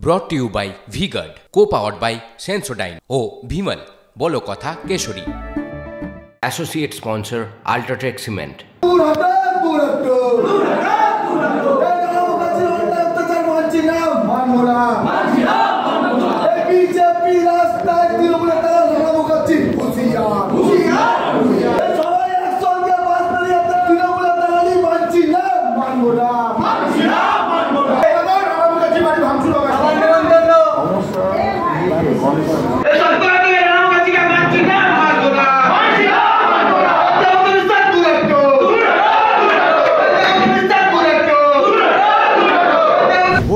ব্রট to you by V-Guard, co-powered by Sensodyne ও ভিমল বলো কথা কেশরী। Associate sponsor UltraTech cement.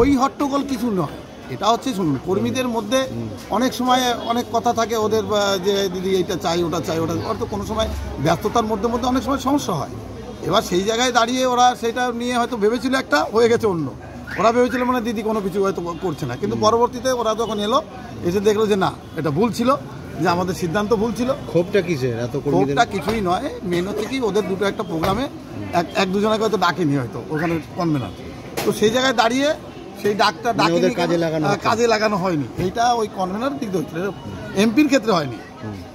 ওই হট্টগোল কিছু নয়, এটা হচ্ছে শুনুন, কর্মীদের মধ্যে অনেক সময় অনেক কথা থাকে ওদের, যে দিদি এইটা চাই ওটা চাই ওটা, ওর তো কোনো সময় ব্যস্ততার মধ্যে অনেক সময় সমস্যা হয়। এবার সেই জায়গায় দাঁড়িয়ে ওরা সেটা নিয়ে হয়তো ভেবেছিল একটা, হয়ে গেছে অন্য। ওরা ভেবেছিল মানে দিদি কোনো কিছু হয়তো করছে না, কিন্তু পরবর্তীতে ওরা যখন এলো, এসে দেখলো যে না, এটা ভুল ছিল, যে আমাদের সিদ্ধান্ত ভুল ছিল। ক্ষোভটা কিসের? এত ক্ষোভটা কিছুই নয়, মেন হচ্ছে কি ওদের দুটো একটা প্রোগ্রামে এক দুজনকে হয়তো ডাকেনি, হয়তো ওখানে কনভেনার, তো সেই জায়গায় দাঁড়িয়ে সেই ডাকটা ডাকিনি, কাজে লাগানো হয়নি। এইটা ওই কনভেনার দিক দিয়ে হচ্ছিল, এমপির ক্ষেত্রে হয়নি,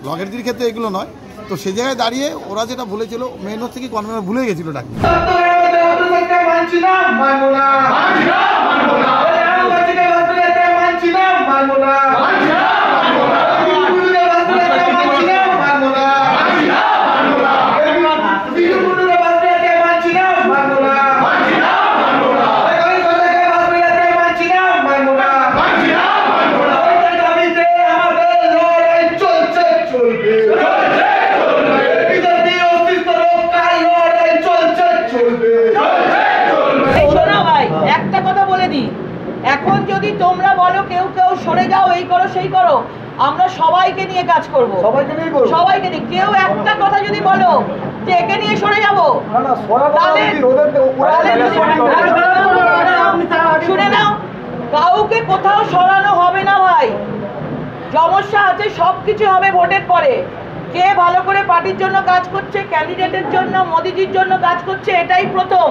লগেরদির ক্ষেত্রে এগুলো নয়। তো সেই জায়গায় দাঁড়িয়ে ওরা যেটা ভুলেছিল, মেন হচ্ছে কি কনভেনার ভুলে গেছিল ডাক। এখন যদি তোমরা বলো কেউ কেউ সরে যাও, এই করো সেই করো, আমরা সবাইকে নিয়ে কাজ করবো, সবাইকে নিয়ে। কেউ একটা কথা যদি বলো যে একে নিয়ে সরে যাবো, শুনে নাও, কাউকে কোথাও সরানো হবে না ভাই। সমস্যা আছে, সবকিছু হবে ভোটের পরে। কে ভালো করে পার্টির জন্য কাজ করছে, ক্যান্ডিডেটের জন্য, মোদিজির জন্য কাজ করছে, এটাই প্রথম।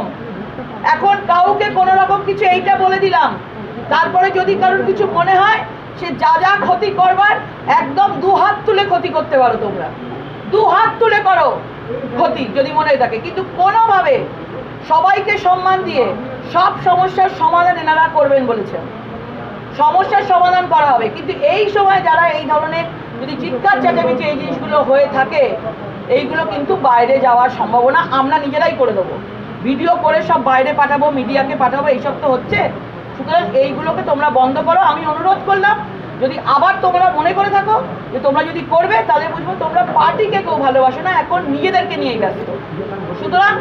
এখন কাউকে কোনো রকম কিছু এইটা বলে দিলাম, তারপরে যদি কারোর কিছু মনে হয়, সে যা যা ক্ষতি করবার একদম দু হাত তুলে ক্ষতি করতে পারো, তোমরা দু হাত তুলে করো ক্ষতি যদি মনে থাকে, কিন্তু কোনোভাবে সবাইকে সম্মান দিয়ে সব সমস্যার সমাধান এনারা করবেন বলেছেন। সমস্যার সমাধান করা হবে, কিন্তু এই সময় যারা এই ধরনের যদি চিৎকার চেঁচামেচি এই জিনিসগুলো হয়ে থাকে, এইগুলো কিন্তু বাইরে যাওয়ার সম্ভাবনা আমরা নিজেরাই করে দেবো, ভিডিও করে সব বাইরে পাঠাবো, মিডিয়াকে পাঠাবো, এইসব তো হচ্ছে। সুতরাং এইগুলোকে তোমরা বন্ধ করো। আমি অনুরোধ করলাম, যদি আবার তোমরা মনে করে থাকো যে তোমরা যদি করবে, তাহলে বুঝবো তোমরা পার্টিকে কেউ ভালোবাসে না, এখন নিজেদেরকে নিয়েই ব্যস্ত। সুতরাং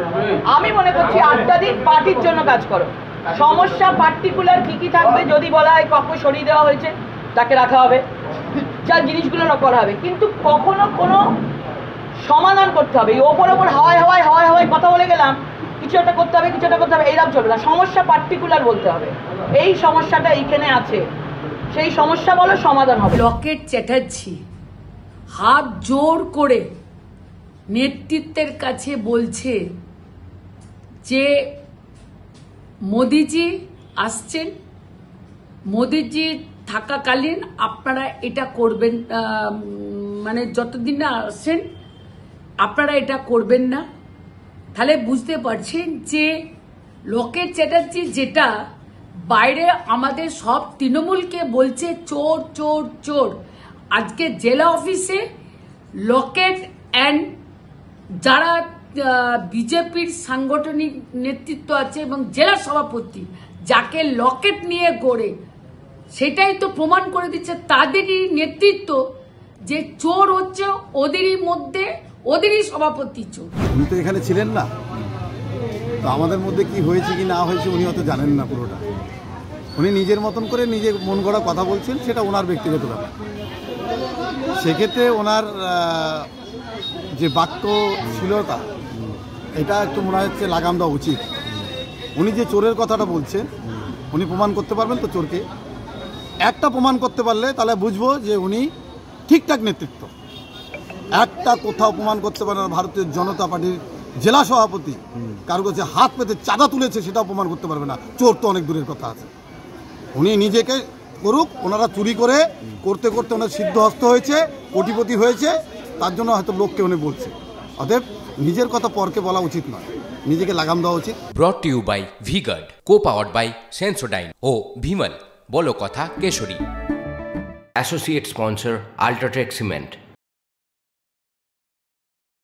আমি মনে করছি 8টা দিন পার্টির জন্য কাজ করো। সমস্যা পার্টিকুলার কি কি থাকবে, যদি বলা হয় কখন সরিয়ে দেওয়া হয়েছে তাকে রাখা হবে, যা জিনিসগুলো করা হবে, কিন্তু কখনো কোনো সমাধান করতে হবে। ওপর ওপর হাওয়ায় হাওয়ায় হাওয়ায় হাওয়ায় কথা বলে গেলাম, কিছু একটা করতে হবে, কিছু একটা করতে হবে, এইরকম চলবে না। সমস্যা পার্টিকুলার বলতে হবে, এই সমস্যাটা এইখানে আছে, সেই সমস্যা বলো, সমাধান হবে। লকেট চ্যাটার্জি হাত জোর করে নেতৃত্বের কাছে বলছে যে মোদিজি আসছেন, মোদিজি থাকাকালীন আপনারা এটা করবেন, মানে যতদিন না আসছেন আপনারা এটা করবেন না। তাহলে বুঝতে পারছেন যে লকেট চ্যাটার্জি যেটা বাইরে আমাদের সব তৃণমূলকে বলছে চোর চোর চোর, আজকে জেলা অফিসে লকেট অ্যান্ড যারা বিজেপির সাংগঠনিক নেতৃত্ব আছে এবং জেলা সভাপতি যাকে লকেট নিয়ে গড়ে, সেটাই তো প্রমাণ করে দিচ্ছে তাদেরই নেতৃত্ব যে চোর হচ্ছে ওদেরই মধ্যে, ওদেরই সভাপতি চোর। উনি তো এখানে ছিলেন না, তো আমাদের মধ্যে কি হয়েছে কি না হয়েছে উনি হয়তো জানেন না পুরোটা। উনি নিজের মতন করে নিজের মন গড়া কথা বলছেন, সেটা ওনার ব্যক্তিগত ব্যাপার। সেক্ষেত্রে ওনার যে বাক্যশীলতা, এটা একটু মনে হচ্ছে লাগাম দেওয়া উচিত। উনি যে চোরের কথাটা বলছেন, উনি প্রমাণ করতে পারবেন তো চোরকে? একটা প্রমাণ করতে পারলে তাহলে বুঝবো যে উনি ঠিকঠাক নেতৃত্ব। একটা কোথাও প্রমাণ করতে পারে না ভারতীয় জনতা পার্টির জেলা সভাপতি কারো কাছে হাত পেতে চাঁদা তুলেছে, সেটাও প্রমাণ করতে পারবে না। চোর তো অনেক দূরের কথা আছে। উনি নিজেকে করুক, ওনারা চুরি করে করতে করতে ওনার সিদ্ধহস্ত হয়েছে, কোটিপতি হয়েছে, তার জন্য হয়তো লোককে উনি বলছে। অতএব নিজের কথা পরকে বলা উচিত নয়, নিজেকে লাগাম দেওয়া উচিত। Brought to you by V-Guard, co-powered by Sensodyne ও ভিমল, বলো কথা কেশরী। Associate sponsor UltraTech cement.